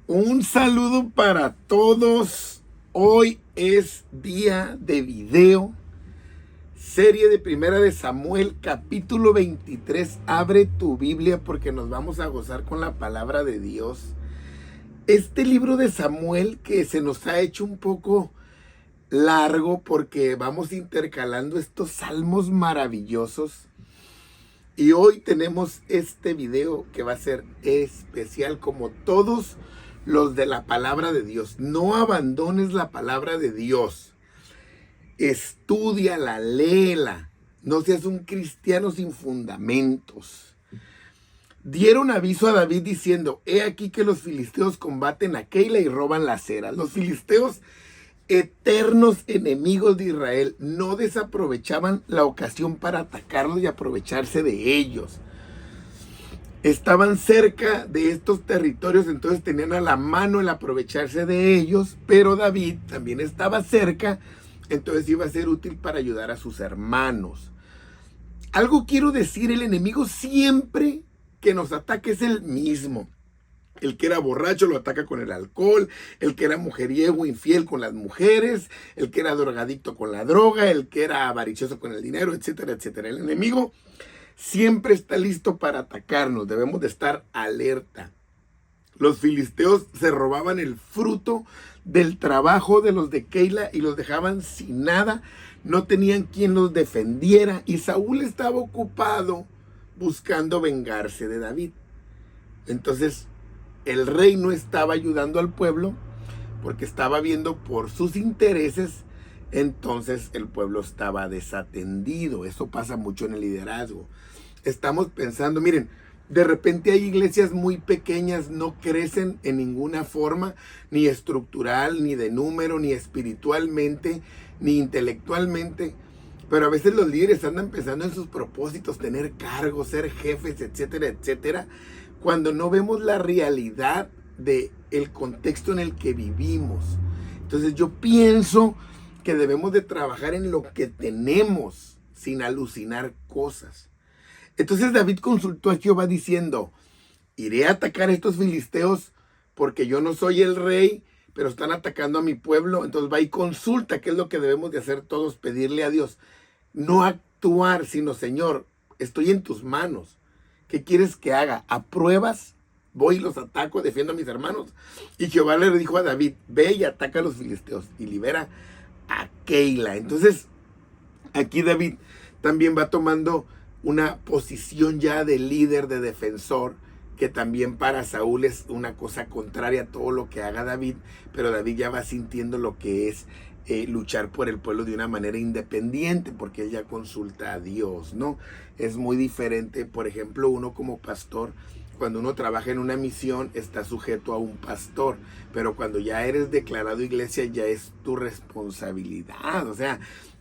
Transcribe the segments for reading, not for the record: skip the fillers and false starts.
Un saludo para todos. Hoy es día de video. Serie de Primera de Samuel, capítulo 23. Abre tu Biblia porque nos vamos a gozar con la palabra de Dios. Este libro de Samuel que se nos ha hecho un poco largo porque vamos intercalando estos salmos maravillosos. Y hoy tenemos este video que va a ser especial como todos los de la palabra de Dios. No abandones la palabra de Dios. Estúdiala, léela. No seas un cristiano sin fundamentos. Dieron aviso a David diciendo: he aquí que los filisteos combaten a Keila y roban la cera. Los filisteos, eternos enemigos de Israel, no desaprovechaban la ocasión para atacarlos y aprovecharse de ellos. Estaban cerca de estos territorios, entonces tenían a la mano el aprovecharse de ellos, pero David también estaba cerca, entonces iba a ser útil para ayudar a sus hermanos. Algo quiero decir: el enemigo siempre que nos ataca es el mismo. El que era borracho lo ataca con el alcohol, el que era mujeriego, infiel con las mujeres, el que era drogadicto con la droga, el que era avaricioso con el dinero, etcétera, etcétera. El enemigo siempre está listo para atacarnos, debemos de estar alerta. Los filisteos se robaban el fruto del trabajo de los de Keila y los dejaban sin nada, no tenían quien los defendiera y Saúl estaba ocupado buscando vengarse de David. Entonces el rey no estaba ayudando al pueblo porque estaba viendo por sus intereses. Entonces el pueblo estaba desatendido. Eso pasa mucho en el liderazgo. Estamos pensando, miren, de repente hay iglesias muy pequeñas, no crecen en ninguna forma, ni estructural, ni de número, ni espiritualmente, ni intelectualmente. Pero a veces los líderes andan pensando en sus propósitos, tener cargos, ser jefes, etcétera, etcétera, cuando no vemos la realidad del contexto en el que vivimos. Entonces yo pienso que debemos de trabajar en lo que tenemos, sin alucinar cosas. Entonces David consultó a Jehová diciendo: iré a atacar a estos filisteos porque yo no soy el rey, pero están atacando a mi pueblo. Entonces va y consulta qué es lo que debemos de hacer todos, pedirle a Dios. No actuar, sino: Señor, estoy en tus manos. ¿Qué quieres que haga? ¿Apruebas? Voy y los ataco, defiendo a mis hermanos. Y Jehová le dijo a David: ve y ataca a los filisteos y libera a Keila. Entonces aquí David también va tomando una posición ya de líder, de defensor, que también para Saúl es una cosa contraria a todo lo que haga David, pero David ya va sintiendo lo que es luchar por el pueblo de una manera independiente, porque él ya consulta a Dios, ¿no? Es muy diferente, por ejemplo, uno como pastor, cuando uno trabaja en una misión, está sujeto a un pastor, pero cuando ya eres declarado iglesia, ya es tu responsabilidad, o sea,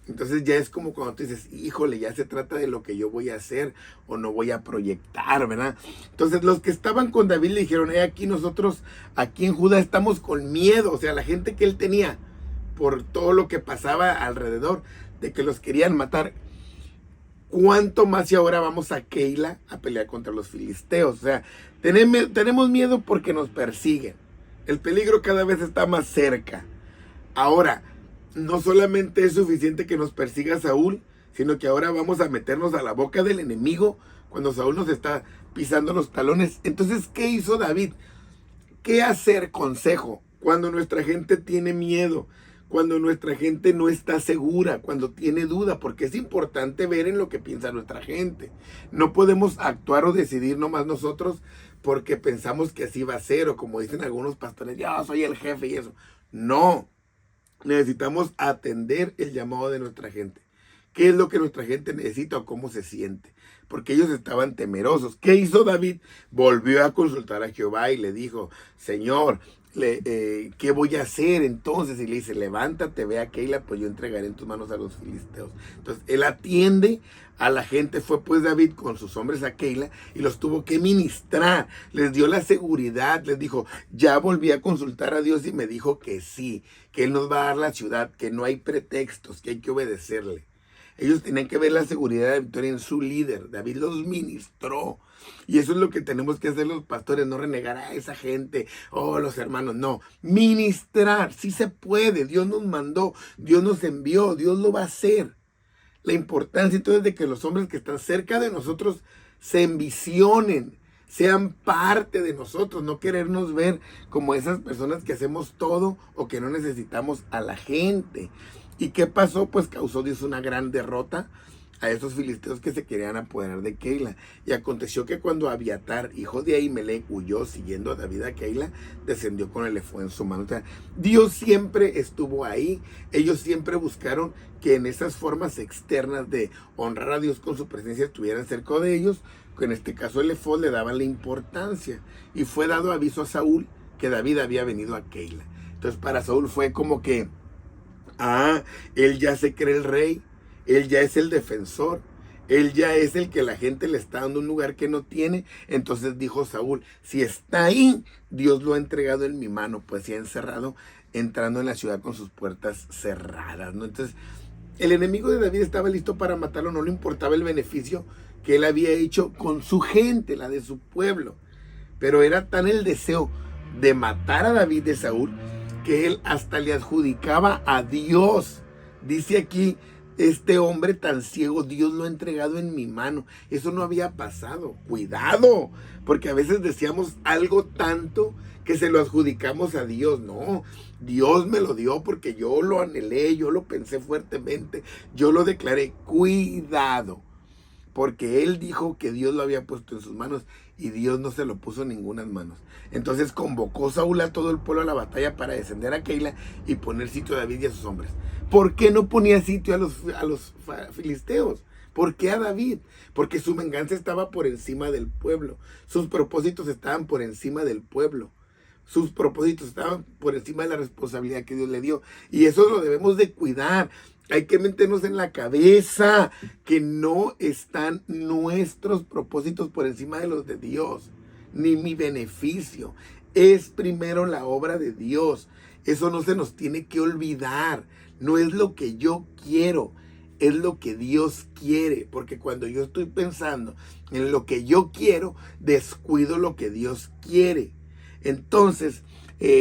entonces ya es como cuando tú dices: híjole, ya se trata de lo que yo voy a hacer o no voy a proyectar, ¿verdad? Entonces los que estaban con David le dijeron: aquí nosotros, aquí en Judá estamos con miedo, o sea, la gente que él tenía, por todo lo que pasaba alrededor, de que los querían matar. ¿Cuánto más si ahora vamos a Keila a pelear contra los filisteos? O sea, tenemos miedo porque nos persiguen. El peligro cada vez está más cerca. Ahora, no solamente es suficiente que nos persiga Saúl, sino que ahora vamos a meternos a la boca del enemigo cuando Saúl nos está pisando los talones. Entonces, ¿qué hizo David? ¿Qué hacer? Consejo. Cuando nuestra gente tiene miedo, cuando nuestra gente no está segura, cuando tiene duda, porque es importante ver en lo que piensa nuestra gente. No podemos actuar o decidir nomás nosotros porque pensamos que así va a ser, o como dicen algunos pastores: yo soy el jefe y eso. No. Necesitamos atender el llamado de nuestra gente. ¿Qué es lo que nuestra gente necesita o cómo se siente? Porque ellos estaban temerosos. ¿Qué hizo David? Volvió a consultar a Jehová y le dijo: Señor, ¿qué voy a hacer entonces? Y le dice: levántate, ve a Keila, pues yo entregaré en tus manos a los filisteos. Entonces él atiende a la gente. Fue pues David con sus hombres a Keila y los tuvo que ministrar. Les dio la seguridad, les dijo: ya volví a consultar a Dios y me dijo que sí, que él nos va a dar la ciudad, que no hay pretextos, que hay que obedecerle. Ellos tenían que ver la seguridad de la victoria en su líder. David los ministró. Y eso es lo que tenemos que hacer los pastores, no renegar a esa gente, los hermanos, no. Ministrar, sí se puede, Dios nos mandó, Dios nos envió, Dios lo va a hacer. La importancia entonces de que los hombres que están cerca de nosotros se envisionen, sean parte de nosotros, no querernos ver como esas personas que hacemos todo o que no necesitamos a la gente. ¿Y qué pasó? Pues causó Dios una gran derrota a esos filisteos que se querían apoderar de Keila. Y aconteció que cuando Abiatar, hijo de Ahimelech, huyó siguiendo a David a Keila, descendió con el efod en su mano. O sea, Dios siempre estuvo ahí. Ellos siempre buscaron que en esas formas externas de honrar a Dios con su presencia estuvieran cerca de ellos, que en este caso el efod le daban la importancia. Y fue dado aviso a Saúl que David había venido a Keila. Entonces para Saúl fue como que, él ya se cree el rey, él ya es el defensor, él ya es el que la gente le está dando un lugar que no tiene. Entonces dijo Saúl, si está ahí, Dios lo ha entregado en mi mano, pues se ha encerrado, entrando en la ciudad con sus puertas cerradas, ¿no? Entonces el enemigo de David estaba listo para matarlo, no le importaba el beneficio que él había hecho con su gente, la de su pueblo. Pero era tan el deseo de matar a David de Saúl, que él hasta le adjudicaba a Dios. Dice aquí, este hombre tan ciego, Dios lo ha entregado en mi mano. Eso no había pasado. Cuidado, porque a veces decíamos algo tanto que se lo adjudicamos a Dios. No, Dios me lo dio porque yo lo anhelé, yo lo pensé fuertemente, yo lo declaré. Cuidado, porque él dijo que Dios lo había puesto en sus manos y Dios no se lo puso en ninguna manos. Entonces convocó Saúl a todo el pueblo a la batalla para descender a Keila y poner sitio a David y a sus hombres. ¿Por qué no ponía sitio a los filisteos? ¿Por qué a David? Porque su venganza estaba por encima del pueblo. Sus propósitos estaban por encima del pueblo. Sus propósitos estaban por encima de la responsabilidad que Dios le dio. Y eso lo debemos de cuidar. Hay que meternos en la cabeza que no están nuestros propósitos por encima de los de Dios, ni mi beneficio. Es primero la obra de Dios. Eso no se nos tiene que olvidar. No es lo que yo quiero, es lo que Dios quiere. Porque cuando yo estoy pensando en lo que yo quiero, descuido lo que Dios quiere. Entonces,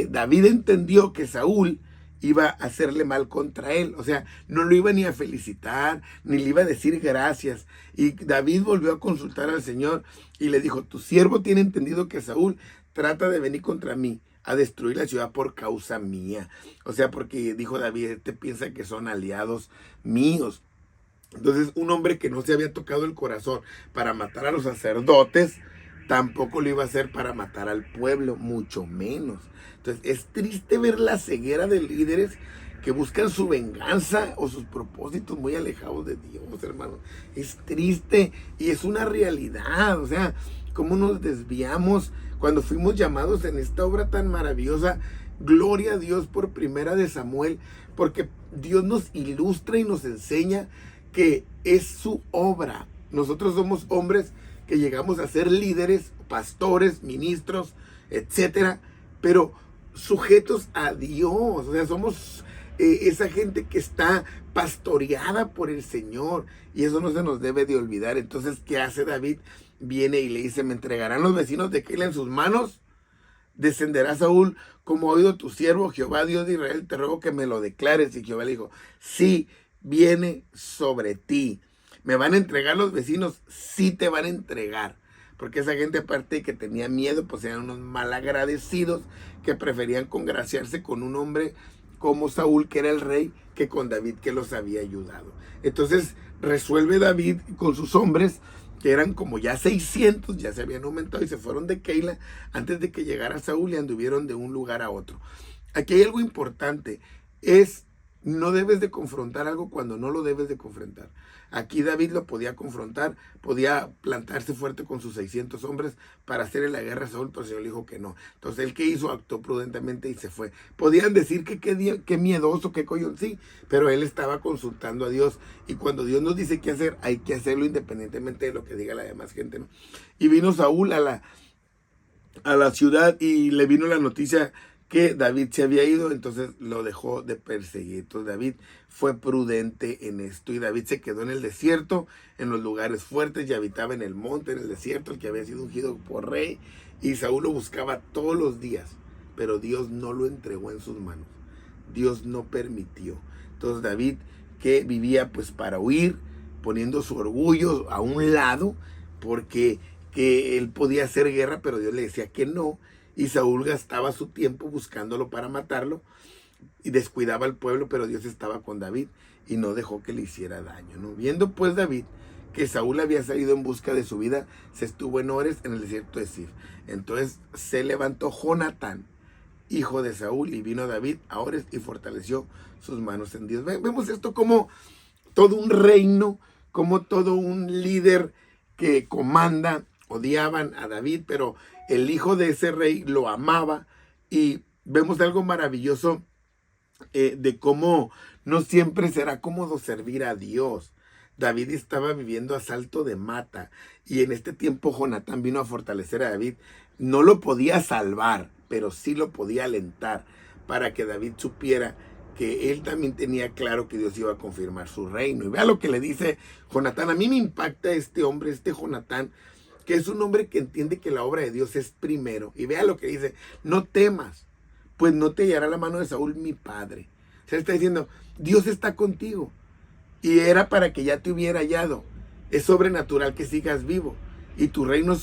David entendió que Saúl iba a hacerle mal contra él. O sea, no lo iba ni a felicitar, ni le iba a decir gracias. Y David volvió a consultar al Señor y le dijo, tu siervo tiene entendido que Saúl trata de venir contra mí, a destruir la ciudad por causa mía. O sea, porque dijo David, piensa que son aliados míos. Entonces, un hombre que no se había tocado el corazón para matar a los sacerdotes, tampoco lo iba a hacer para matar al pueblo, mucho menos. Entonces, es triste ver la ceguera de líderes que buscan su venganza o sus propósitos muy alejados de Dios, hermano. Es triste y es una realidad. O sea, cómo nos desviamos cuando fuimos llamados en esta obra tan maravillosa. Gloria a Dios por Primera de Samuel, porque Dios nos ilustra y nos enseña que es su obra. Nosotros somos hombres que llegamos a ser líderes, pastores, ministros, etcétera, pero sujetos a Dios. O sea, somos esa gente que está pastoreada por el Señor, y eso no se nos debe de olvidar. Entonces, ¿qué hace David? Viene y le dice, ¿me entregarán los vecinos de Keila en sus manos? Descenderá Saúl, como ha oído tu siervo, Jehová Dios de Israel, te ruego que me lo declares. Y Jehová le dijo, sí, viene sobre ti. ¿Me van a entregar los vecinos? Sí te van a entregar. Porque esa gente, aparte de que tenía miedo, pues eran unos malagradecidos que preferían congraciarse con un hombre como Saúl, que era el rey, que con David, que los había ayudado. Entonces resuelve David con sus hombres, que eran como ya 600, ya se habían aumentado y se fueron de Keila antes de que llegara Saúl y anduvieron de un lugar a otro. Aquí hay algo importante, no debes de confrontar algo cuando no lo debes de confrontar. Aquí David lo podía confrontar, podía plantarse fuerte con sus 600 hombres para hacerle la guerra a Saúl, pero el Señor le dijo que no. Entonces, ¿él qué hizo? Actuó prudentemente y se fue. Podían decir que qué miedoso, qué collón, sí, pero él estaba consultando a Dios. Y cuando Dios nos dice qué hacer, hay que hacerlo independientemente de lo que diga la demás gente, ¿no? Y vino Saúl a la ciudad y le vino la noticia que David se había ido, entonces lo dejó de perseguir. Entonces David fue prudente en esto y David se quedó en el desierto, en los lugares fuertes, y habitaba en el monte, en el desierto, el que había sido ungido por rey, y Saúl lo buscaba todos los días, pero Dios no lo entregó en sus manos. Dios no permitió. Entonces David, que vivía pues para huir, poniendo su orgullo a un lado, porque que él podía hacer guerra, pero Dios le decía que no, y Saúl gastaba su tiempo buscándolo para matarlo, y descuidaba al pueblo, pero Dios estaba con David, y no dejó que le hiciera daño, ¿no? Viendo pues David que Saúl había salido en busca de su vida, se estuvo en Ores, en el desierto de Sif. Entonces se levantó Jonatán, hijo de Saúl, y vino David a Ores y fortaleció sus manos en Dios. Vemos esto como todo un reino, como todo un líder que comanda. Odiaban a David, pero el hijo de ese rey lo amaba, y vemos algo maravilloso de cómo no siempre será cómodo servir a Dios. David estaba viviendo a salto de mata, y en este tiempo Jonatán vino a fortalecer a David. No lo podía salvar, pero sí lo podía alentar, para que David supiera que él también tenía claro que Dios iba a confirmar su reino. Y vea lo que le dice Jonatán. A mí me impacta este hombre, este Jonatán, que es un hombre que entiende que la obra de Dios es primero. Y vea lo que dice: no temas, pues no te hallará la mano de Saúl mi padre. O sea, está diciendo, Dios está contigo, y era para que ya te hubiera hallado. Es sobrenatural que sigas vivo, y tu reino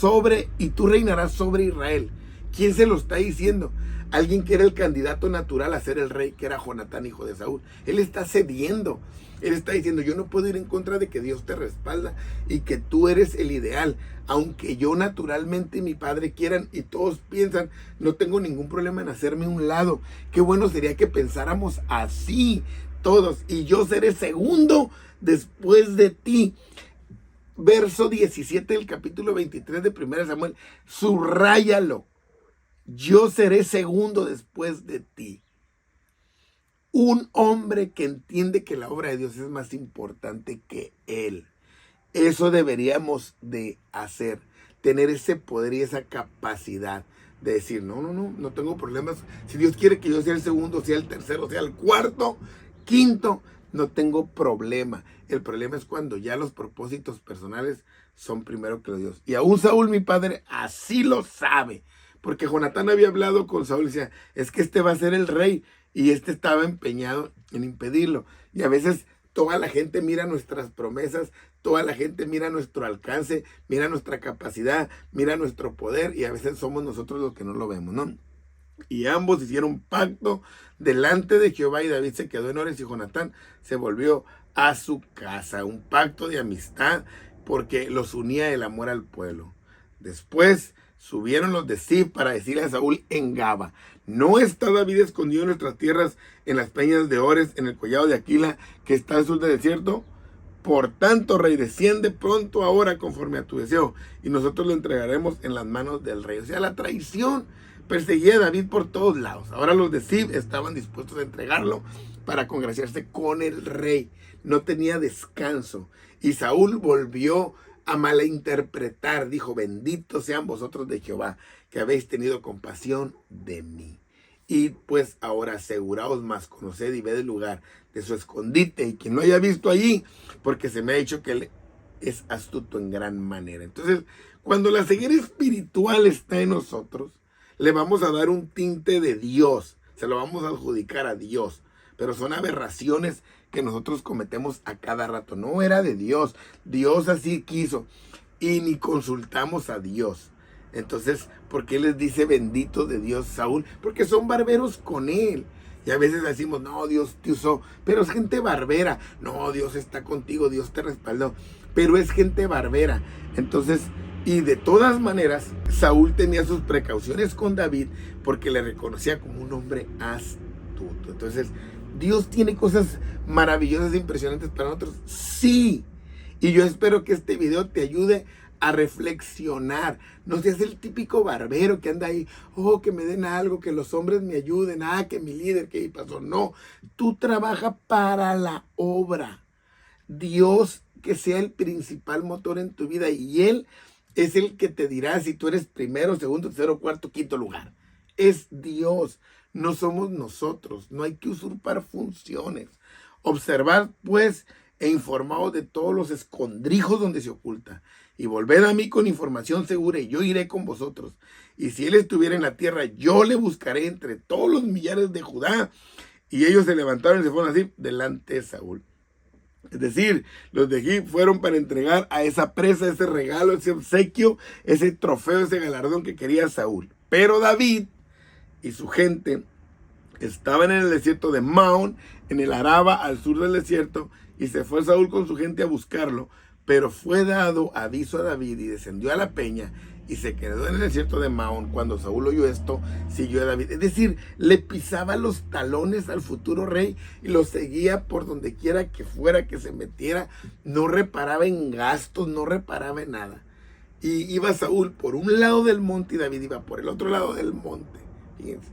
y tú reinarás sobre Israel. ¿Quién se lo está diciendo? Alguien que era el candidato natural a ser el rey, que era Jonatán, hijo de Saúl. Él está cediendo. Él está diciendo, yo no puedo ir en contra de que Dios te respalda y que tú eres el ideal. Aunque yo naturalmente y mi padre quieran y todos piensan, no tengo ningún problema en hacerme a un lado. Qué bueno sería que pensáramos así todos, y yo seré segundo después de ti. Verso 17 del capítulo 23 de 1 Samuel, subráyalo. Yo seré segundo después de ti. Un hombre que entiende que la obra de Dios es más importante que él. Eso deberíamos de hacer. Tener ese poder y esa capacidad de decir, no tengo problemas. Si Dios quiere que yo sea el segundo, sea el tercero, sea el cuarto, quinto, no tengo problema. El problema es cuando ya los propósitos personales son primero que los de Dios. Y aún Saúl, mi padre, así lo sabe. Porque Jonatán había hablado con Saúl y decía, es que este va a ser el rey. Y este estaba empeñado en impedirlo. Y a veces toda la gente mira nuestras promesas, toda la gente mira nuestro alcance, mira nuestra capacidad, mira nuestro poder, y a veces somos nosotros los que no lo vemos, ¿no? Y ambos hicieron pacto delante de Jehová, y David se quedó en Ores y Jonatán se volvió a su casa. Un pacto de amistad, porque los unía el amor al pueblo. Después subieron los de Sif para decirle a Saúl en Gaba, ¿no está David escondido en nuestras tierras, en las peñas de Ores, en el collado de Aquila, que está al sur del desierto? Por tanto, rey, desciende pronto ahora conforme a tu deseo, y nosotros lo entregaremos en las manos del rey. O sea, la traición perseguía a David por todos lados. Ahora los de Sif estaban dispuestos a entregarlo para congraciarse con el rey. No tenía descanso. Y Saúl volvió a malinterpretar. Dijo, benditos sean vosotros de Jehová, que habéis tenido compasión de mí. Y pues ahora aseguraos más, conoced y ved el lugar de su escondite, y quien lo haya visto allí, porque se me ha dicho que él es astuto en gran manera. Entonces, cuando la ceguera espiritual está en nosotros, le vamos a dar un tinte de Dios, se lo vamos a adjudicar a Dios, pero son aberraciones que nosotros cometemos a cada rato. No era de Dios, Dios así quiso, y ni consultamos a Dios. Entonces, ¿por qué les dice bendito de Dios Saúl? Porque son barberos con él. Y a veces decimos, no, Dios te usó, pero es gente barbera. No, Dios está contigo, Dios te respaldó, pero es gente barbera. Entonces, y de todas maneras, Saúl tenía sus precauciones con David, porque le reconocía como un hombre astuto. Entonces, ¿Dios tiene cosas maravillosas e impresionantes para nosotros? Sí. Y yo espero que este video te ayude a reflexionar. No seas el típico barbero que anda ahí, que me den algo, que los hombres me ayuden, que mi líder, que pasó. No, tú trabaja para la obra. Dios que sea el principal motor en tu vida, y Él es el que te dirá si tú eres primero, segundo, tercero, cuarto, quinto lugar. Es Dios. no somos nosotros, no hay que usurpar funciones. Observad pues e informaos de todos los escondrijos donde se oculta, y volved a mí con información segura, y yo iré con vosotros. Y si él estuviera en la tierra, yo le buscaré entre todos los millares de Judá. Y ellos se levantaron y se fueron así delante de Saúl. Es decir, los de Gib fueron para entregar a esa presa, ese regalo, ese obsequio, ese trofeo, ese galardón que quería Saúl. Pero David y su gente estaban en el desierto de Maón, en el Araba, al sur del desierto, y se fue Saúl con su gente a buscarlo, pero fue dado aviso a David y descendió a la peña y se quedó en el desierto de Maón. Cuando Saúl oyó esto, siguió a David. Es decir, le pisaba los talones al futuro rey y lo seguía por donde quiera que fuera, que se metiera. No reparaba en gastos, no reparaba en nada. Y iba Saúl por un lado del monte y David iba por el otro lado del monte. Fíjense.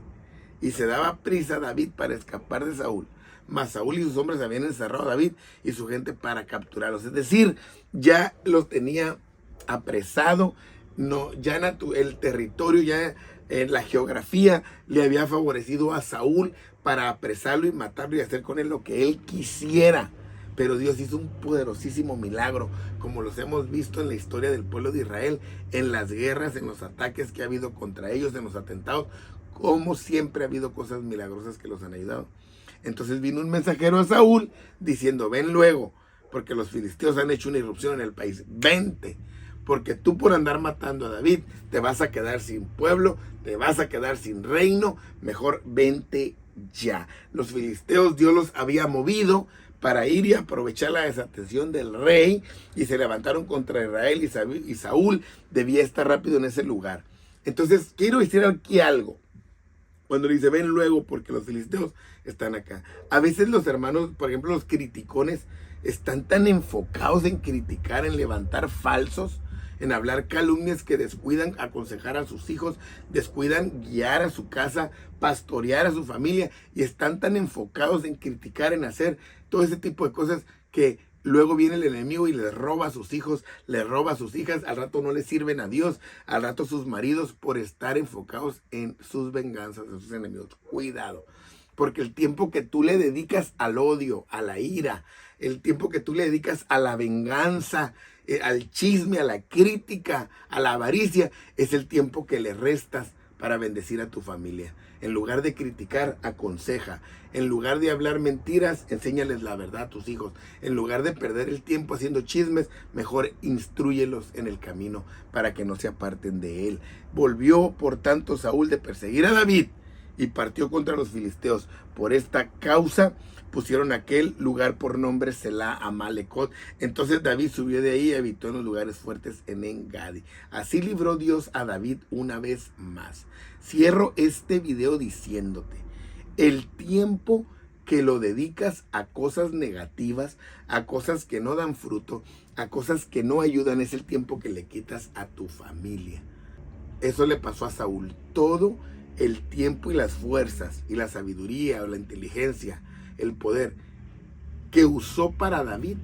Y se daba prisa a David para escapar de Saúl. Mas Saúl y sus hombres habían encerrado a David y su gente para capturarlos. Es decir, ya los tenía apresado. No, ya el territorio, ya la geografía le había favorecido a Saúl para apresarlo y matarlo y hacer con él lo que él quisiera. Pero Dios hizo un poderosísimo milagro, como los hemos visto en la historia del pueblo de Israel, en las guerras, en los ataques que ha habido contra ellos, en los atentados. Como siempre ha habido cosas milagrosas que los han ayudado. Entonces vino un mensajero a Saúl diciendo: ven luego, porque los filisteos han hecho una irrupción en el país. Vente, porque tú por andar matando a David te vas a quedar sin pueblo, te vas a quedar sin reino. Mejor vente ya. Los filisteos Dios los había movido para ir y aprovechar la desatención del rey, y se levantaron contra Israel, y Saúl debía estar rápido en ese lugar. Entonces quiero decir aquí algo. Cuando le dice ven luego, porque los filisteos están acá. A veces los hermanos, por ejemplo los criticones, están tan enfocados en criticar, en levantar falsos, en hablar calumnias, que descuidan aconsejar a sus hijos, descuidan guiar a su casa, pastorear a su familia, y están tan enfocados en criticar, en hacer todo ese tipo de cosas, que luego viene el enemigo y les roba a sus hijos, les roba a sus hijas. Al rato no les sirven a Dios, al rato sus maridos, por estar enfocados en sus venganzas, en sus enemigos. Cuidado, porque el tiempo que tú le dedicas al odio, a la ira, el tiempo que tú le dedicas a la venganza, al chisme, a la crítica, a la avaricia, es el tiempo que le restas para bendecir a tu familia. En lugar de criticar, aconseja. En lugar de hablar mentiras, enséñales la verdad a tus hijos. En lugar de perder el tiempo haciendo chismes, mejor instrúyelos en el camino para que no se aparten de él. Volvió, por tanto, Saúl de perseguir a David y partió contra los filisteos. Por esta causa pusieron aquel lugar por nombre Selá Amalecot. Entonces David subió de ahí y habitó en los lugares fuertes en En-Gadi. Así libró Dios a David una vez más. Cierro este video diciéndote: el tiempo que lo dedicas a cosas negativas, a cosas que no dan fruto, a cosas que no ayudan, es el tiempo que le quitas a tu familia. Eso le pasó a Saúl. Todo el tiempo y las fuerzas y la sabiduría o la inteligencia, el poder que usó para David,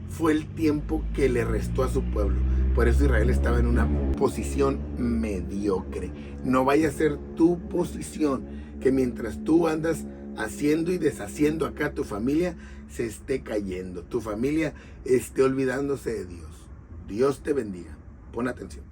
fue el tiempo que le restó a su pueblo. Por eso Israel estaba en una posición mediocre. No vaya a ser tu posición que mientras tú andas haciendo y deshaciendo acá, tu familia se esté cayendo, tu familia esté olvidándose de Dios. Dios te bendiga. Pon atención.